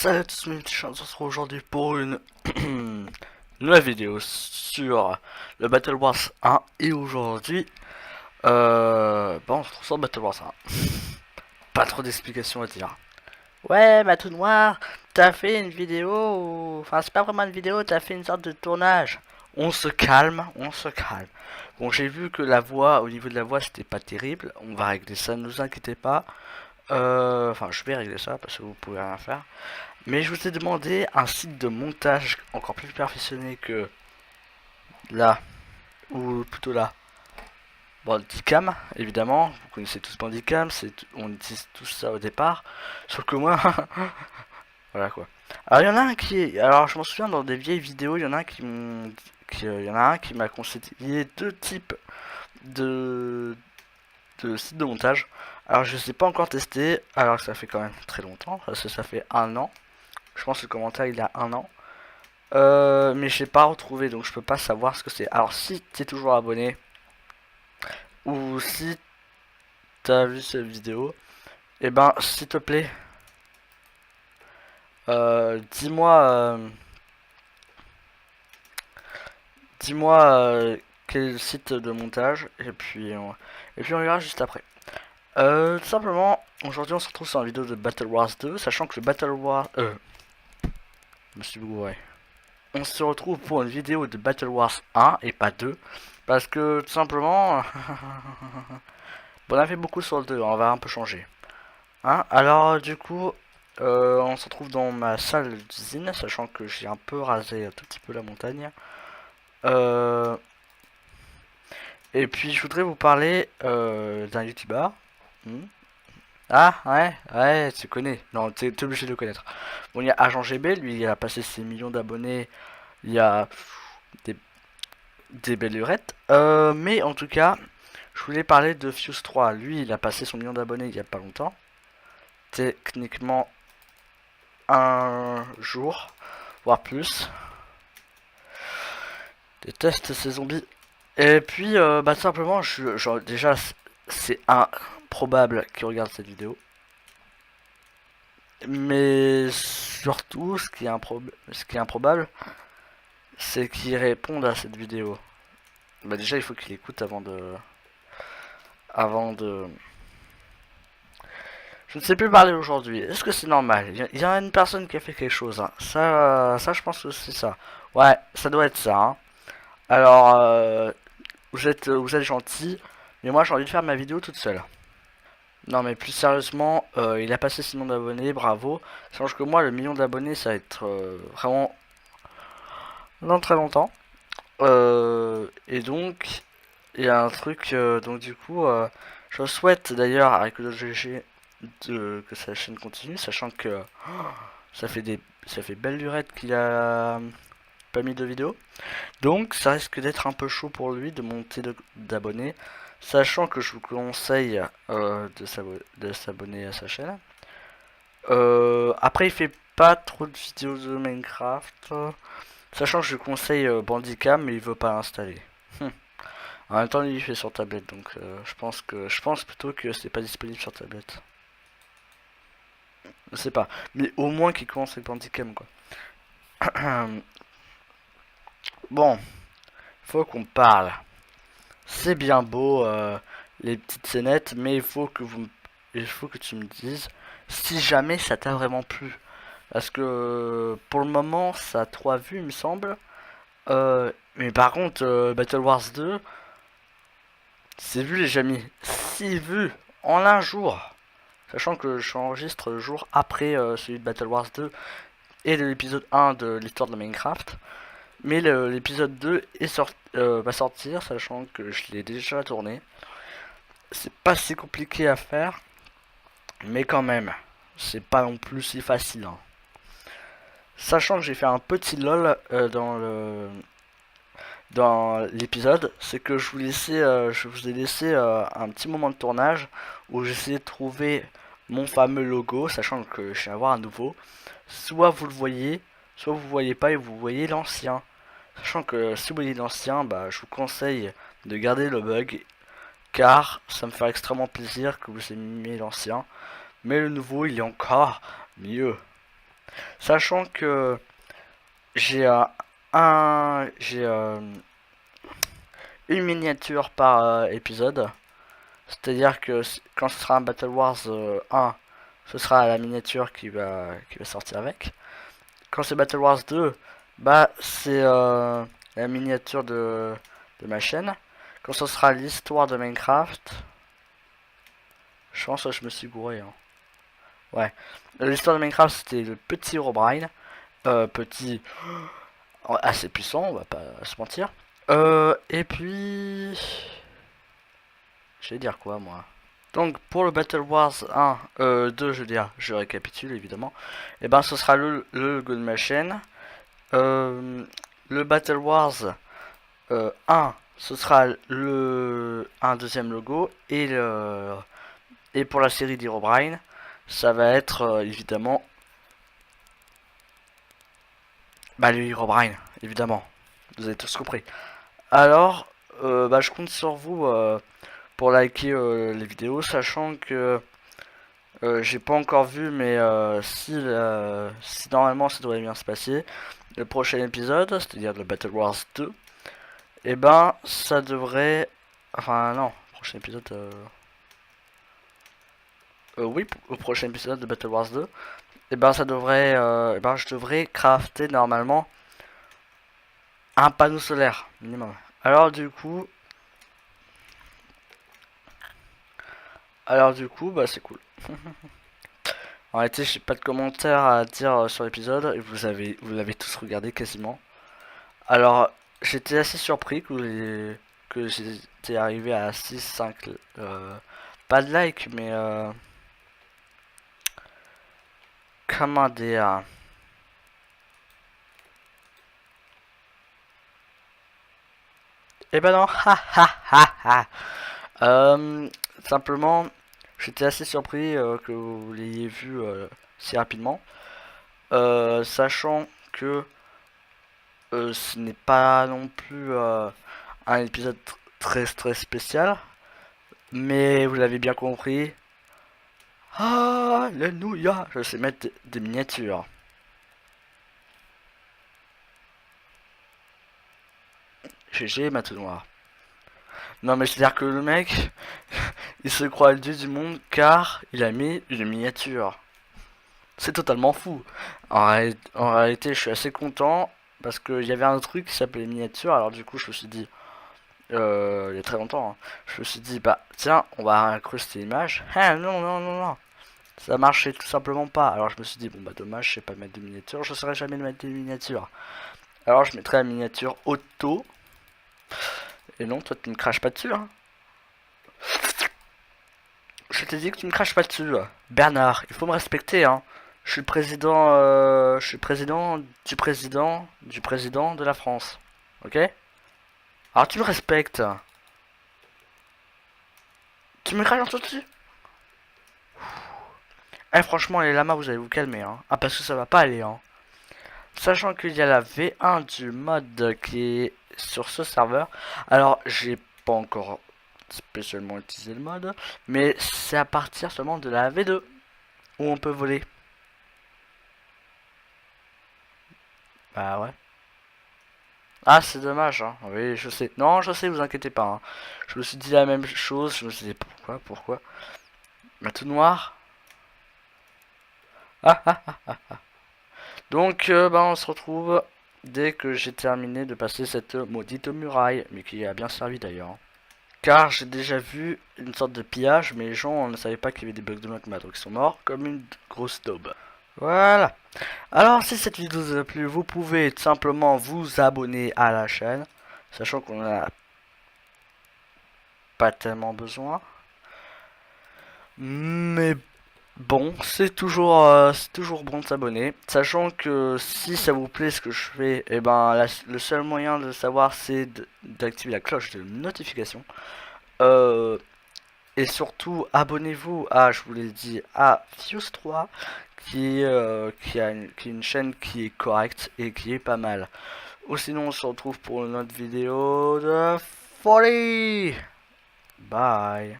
Salut à tous mes petits chiens, on se retrouve aujourd'hui pour une nouvelle vidéo sur le Battle Wars 1. Et aujourd'hui, on se retrouve sur Battle Wars 1. Pas trop d'explications à dire. Ouais, Matou Noir, t'as fait une vidéo, enfin c'est pas vraiment une vidéo, t'as fait une sorte de tournage. On se calme, on se calme. Bon, j'ai vu que la voix, au niveau de la voix, c'était pas terrible. On va régler ça, ne vous inquiétez pas. Enfin, je vais régler ça parce que vous pouvez rien faire. Mais je vous ai demandé un site de montage encore plus perfectionné que là, ou plutôt là. Bandicam, évidemment, vous connaissez tous Bandicam, on utilise tout ça au départ. Sauf que moi, voilà quoi. Alors il y en a un alors je m'en souviens dans des vieilles vidéos, il y en a un il y en a un qui m'a conseillé deux types de, de sites de montage. Alors je ne sais pas encore tester, alors que ça fait quand même très longtemps, parce que ça fait un an. Je pense que le commentaire il y a un an. Mais j'ai pas retrouvé donc je peux pas savoir ce que c'est. Alors si t'es toujours abonné ou si t'as vu cette vidéo, et ben s'il te plaît, dis-moi, dis-moi quel site de montage et puis on verra juste après. Tout simplement, aujourd'hui on se retrouve sur une vidéo de Battle Wars 2, sachant que le Battle Wars, je me suis gouré. On se retrouve pour une vidéo de Battle Wars 1 et pas 2. Parce que tout simplement, bon, on a fait beaucoup sur le 2, on va un peu changer. Hein, alors du coup, on se retrouve dans ma salle d'usine, sachant que j'ai un peu rasé un tout petit peu la montagne. Euh, et puis je voudrais vous parler d'un youtubeur. Hmm. Ah ouais, ouais, tu connais. Non, t'es obligé de le connaître. Bon, il y a Agent GB, lui il a passé ses millions d'abonnés il y a des des belles lurettes. Mais en tout cas, je voulais parler de Fuse 3. Lui, il a passé son million d'abonnés il y a pas longtemps. Techniquement, un jour, voire plus. Déteste ces zombies. Et puis, bah simplement, genre, déjà, c'est improbable qu'il regarde cette vidéo. Mais surtout, ce qui est improbable, c'est qu'il réponde à cette vidéo. Bah déjà, il faut qu'il écoute avant de, je ne sais plus parler aujourd'hui. Est-ce que c'est normal? Il y a une personne qui a fait quelque chose. Hein. Ça, je pense que c'est ça. Ouais, ça doit être ça. Hein. Alors, vous êtes gentil, mais moi j'ai envie de faire ma vidéo toute seule. Non, mais plus sérieusement, il a passé 6 millions d'abonnés, bravo. Change que moi, le million d'abonnés, ça va être vraiment dans très longtemps. Et donc, il y a un truc, donc du coup, je souhaite d'ailleurs avec le GG que sa chaîne continue, sachant que ça fait belle lurette qu'il a pas mis de vidéo. Donc ça risque d'être un peu chaud pour lui de monter d'abonnés, sachant que je vous conseille de s'abonner à sa chaîne. Après il fait pas trop de vidéos de Minecraft, sachant que je lui conseille Bandicam mais il veut pas l'installer. En même temps, lui, il fait sur tablette, donc je pense plutôt que c'est pas disponible sur tablette. Je sais pas, mais au moins qu'il commence avec Bandicam, quoi. Bon, faut qu'on parle. C'est bien beau les petites scénettes, mais il faut que tu me dises si jamais ça t'a vraiment plu. Parce que pour le moment, ça a 3 vues, il me semble. Mais par contre, Battle Wars 2, c'est vu les amis, 6 vues en un jour. Sachant que je enregistre le jour après celui de Battle Wars 2 et de l'épisode 1 de l'histoire de Minecraft. Mais l'épisode 2 va sortir, sachant que je l'ai déjà tourné. C'est pas si compliqué à faire, mais quand même, c'est pas non plus si facile. Hein. Sachant que j'ai fait un petit lol dans l'épisode, c'est que je vous ai laissé un petit moment de tournage où j'essayais de trouver mon fameux logo, sachant que je vais avoir un nouveau. Soit vous le voyez, soit vous voyez pas et vous voyez l'ancien. Sachant que si vous voyez l'ancien, bah, je vous conseille de garder le bug, car ça me fait extrêmement plaisir que vous aimiez l'ancien. Mais le nouveau, il est encore mieux. Sachant que j'ai j'ai une miniature par épisode. C'est-à-dire que quand ce sera un Battle Wars 1, ce sera la miniature qui va sortir avec. Quand c'est Battle Wars 2, bah c'est la miniature de ma chaîne. Quand ce sera l'histoire de Minecraft, je pense que je me suis gouré. Hein. Ouais, l'histoire de Minecraft c'était le petit Herobrine, petit assez puissant, on va pas se mentir. Et puis, je vais dire quoi moi? Donc pour le Battle Wars 1, 2 je veux dire, je récapitule évidemment. Et ben ce sera le logo de ma chaîne. Le Battle Wars 1, ce sera un deuxième logo. Et pour la série d'Herobrine, ça va être évidemment bah, le Herobrine, évidemment. Vous avez tous compris. Alors, bah, je compte sur vous pour liker les vidéos, sachant que j'ai pas encore vu, mais si normalement ça devrait bien se passer, le prochain épisode, c'est-à-dire le Battle Wars 2, et ben ça devrait... Enfin non, prochain épisode... oui, au prochain épisode de Battle Wars 2, et ben ça devrait... et ben je devrais crafter normalement un panneau solaire, minimum. Alors du coup... bah c'est cool. En réalité, j'ai pas de commentaires à dire sur l'épisode, et vous l'avez tous regardé quasiment. Alors, j'étais assez surpris que j'étais arrivé à 6-5, pas de like, mais comment dire, eh ben non, ha ha ha ha. Simplement, j'étais assez surpris que vous l'ayez vu si rapidement, sachant que ce n'est pas non plus un épisode très spécial, mais vous l'avez bien compris. Alléluia, je sais mettre des miniatures. GG, ma tout noir. Non mais c'est-à-dire que le mec, il se croit le dieu du monde car il a mis une miniature. C'est totalement fou. En réalité, je suis assez content parce qu'il y avait un truc qui s'appelait miniature, alors du coup je me suis dit, il y a très longtemps, hein, je me suis dit, bah tiens, on va incruster l'image. Ah non, non, non, non. Ça marchait tout simplement pas. Alors je me suis dit, bon bah dommage, je sais pas mettre de miniature, je saurais jamais mettre des miniatures. Alors je mettrai la miniature auto. Et non, toi tu me craches pas dessus, hein. Je t'ai dit que tu me craches pas dessus. Bernard, il faut me respecter, hein. Je suis le président, du président de la France. Ok? Alors tu me respectes. Tu me craches en dessous dessus? Eh franchement les lamas vous allez vous calmer, hein. Ah parce que ça va pas aller, hein. Sachant qu'il y a la V1 du mode qui est sur ce serveur. Alors j'ai pas encore spécialement utilisé le mode, mais c'est à partir seulement de la V2 où on peut voler. Bah ouais. Ah c'est dommage, hein. Oui je sais. Non je sais, vous inquiétez pas, hein. Je me suis dit la même chose, je me suis dit pourquoi. Mais tout noir. Ah ah ah. Donc bah on se retrouve dès que j'ai terminé de passer cette maudite muraille, mais qui a bien servi d'ailleurs. Car j'ai déjà vu une sorte de pillage, mais les gens ne savaient pas qu'il y avait des bugs de magma, donc ils sont morts comme une grosse daube. Voilà. Alors si cette vidéo vous a plu, vous pouvez tout simplement vous abonner à la chaîne, sachant qu'on en a pas tellement besoin. Mais bon, c'est toujours bon de s'abonner, sachant que si ça vous plaît ce que je fais, et ben le seul moyen de savoir c'est d'activer la cloche de notification. Et surtout, abonnez-vous à, je vous l'ai dit, à Fuse3, qui est une chaîne qui est correcte et qui est pas mal. Ou sinon, on se retrouve pour une autre vidéo de folie. Bye.